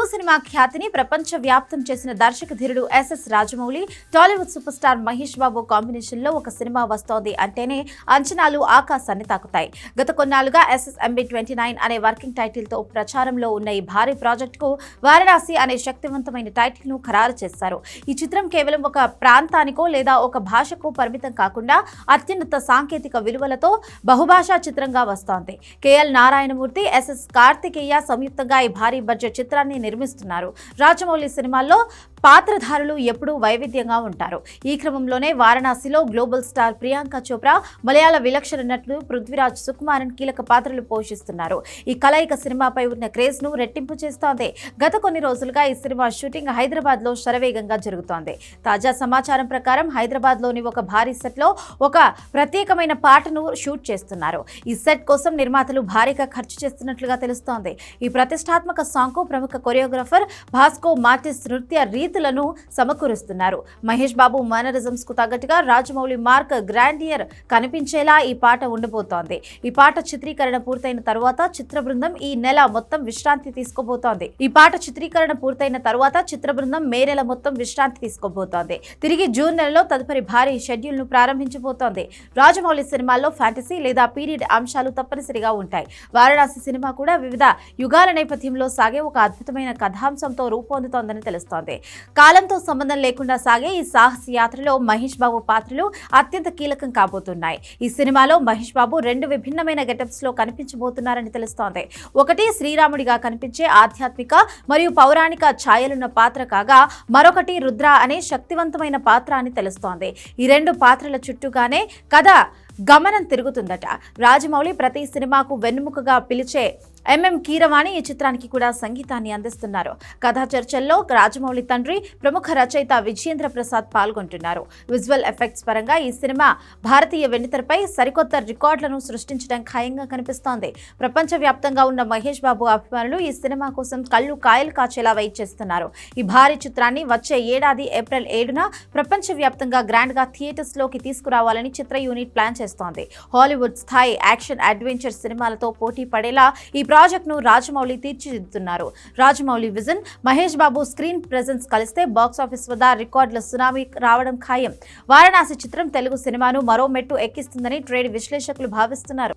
Telugu cinema ఖ్యాతిని ప్రపంచ వ్యాప్తం చేసిన దర్శక ధీరుడు S S Rajamouli Tollywood super star Mahesh Babu combination లో ఒక సినిమా వస్తోంది అంటేనే అంచనాలు ఆకాశాన్ని తాకుతాయి. గత కొన్నాళ్లుగా SSMB29 అనే వర్కింగ్ టైటిల్ తో ప్రచారంలో ఉన్న ఈ భారీ ప్రాజెక్ట్ కు వారణాసి అనే శక్తివంతమైన టైటిల్ ను ఖరారు చేశారు. ఈ చిత్రం కేవలం ఒక ప్రాంతానికో లేదా ఒక భాషకు పరిమితం కాకుండా అత్యున్నత సాంకేతిక విలువలతో బహుభాషా చిత్రంగా వస్తోంది. కేఎల్ నారాయణమూర్తి, SS కార్తికేయ సంయుక్తంగా ఈ భారీ బడ్జెట్ చిత్రాన్ని నిర్మిస్తున్నారు. రాజమౌళి సినిమాల్లో పాత్రధారులు ఎప్పుడూ వైవిధ్యంగా ఉంటారు. ఈ క్రమంలోనే వారణాసిలో గ్లోబల్ స్టార్ ప్రియాంక చోప్రా, మలయాళ విలక్షణ నటుడు పృథ్వీరాజ్ సుకుమారన్ కీలక పాత్రలు పోషిస్తున్నారు. ఈ కలయిక సినిమాపై ఉన్న క్రేజ్ ను రెట్టింపు చేస్తోంది. గత కొన్ని రోజులుగా ఈ సినిమా షూటింగ్ హైదరాబాద్ లో శరవేగంగా జరుగుతోంది. తాజా సమాచారం ప్రకారం హైదరాబాద్ లోని ఒక భారీ సెట్ లో ఒక ప్రత్యేకమైన పాటను షూట్ చేస్తున్నారు. ఈ సెట్ కోసం నిర్మాతలు భారీగా ఖర్చు చేస్తున్నట్లుగా తెలుస్తోంది. ఈ ప్రతిష్టాత్మక సాంగ్ కు ప్రముఖ కొరియోగ్రాఫర్ భాస్కో మార్టిస్ నృత్య రీతులను సమకూరుస్తున్నారు. మహేష్ బాబు మేనరిజమ్స్ కు తగ్గట్టుగా రాజమౌళి మార్క్ గ్రాండియర్ కనిపించేలా ఈ పాట ఉండబోతోంది. ఈ పాట చిత్రీకరణ పూర్తయిన తర్వాత చిత్ర బృందం ఈ నెల మొత్తం విశ్రాంతి తీసుకోబోతోంది. మే నెల మొత్తం విశ్రాంతి తీసుకోబోతోంది. తిరిగి జూన్ నెలలో తదుపరి భారీ షెడ్యూల్ ను ప్రారంభించబోతోంది. రాజమౌళి సినిమాల్లో ఫ్యాంటసీ లేదా పీరియడ్ అంశాలు తప్పనిసరిగా ఉంటాయి. వారణాసి సినిమా కూడా వివిధ యుగాల నేపథ్యంలో సాగే ఒక అద్భుతమైన కథాంశంతో రూపొందుతోందని తెలుస్తోంది. కాలంతో సంబంధం లేకుండా సాగే ఈ సాహస యాత్రలో మహేష్ బాబు పాత్రలు అత్యంత కీలకం కాబోతున్నాయి. ఈ సినిమాలో మహేష్ బాబు రెండు విభిన్నమైన గెటప్స్ లో కనిపించబోతున్నారని తెలుస్తోంది. ఒకటి శ్రీరాముడిగా కనిపించే ఆధ్యాత్మిక మరియు పౌరాణిక ఛాయలున్న పాత్ర కాగా, మరొకటి రుద్ర అనే శక్తివంతమైన పాత్ర అని తెలుస్తోంది. ఈ రెండు పాత్రల చుట్టూగానే కథ గమనం తిరుగుతుందట. రాజమౌళి ప్రతి సినిమాకు వెన్నుముకగా పిలిచే MM కీరవాణి ఈ చిత్రానికి కూడా సంగీతాన్ని అందిస్తున్నారు. కథా చర్చల్లో రాజమౌళి తండ్రి, ప్రముఖ రచయిత విజయేంద్ర ప్రసాద్ పాల్గొంటున్నారు. విజువల్ ఎఫెక్ట్స్ పరంగా ఈ సినిమా భారతీయ వెండితెరపై సరికొత్త రికార్డులను సృష్టించడం ఖాయంగా కనిపిస్తోంది. ప్రపంచవ్యాప్తంగా ఉన్న మహేష్ బాబు అభిమానులు ఈ సినిమా కోసం కళ్ళు కాయలు కాచేలా వెయిట్ చేస్తున్నారు. ఈ భారీ చిత్రాన్ని వచ్చే ఏడాది ఏప్రిల్ 7న ప్రపంచవ్యాప్తంగా గ్రాండ్ గా థియేటర్స్ లోకి తీసుకురావాలని చిత్ర యూనిట్ ప్లాన్ చేస్తోంది. హాలీవుడ్ స్థాయి యాక్షన్ అడ్వెంచర్ సినిమాలతో పోటీ పడేలా ఈ ప్రాజెక్ట్ ను Rajamouli తీర్చిదిద్దుతున్నారు. Rajamouli vision, Mahesh Babu screen presence కలిస్తే బాక్సాఫీస్ వద్ద రికార్డుల సునామీ రావడం ఖాయం. వారణాసి చిత్రం తెలుగు సినిమాను మరో మెట్టు ఎక్కిస్తుందని ట్రేడ్ విశ్లేషకులు భావిస్తున్నారు.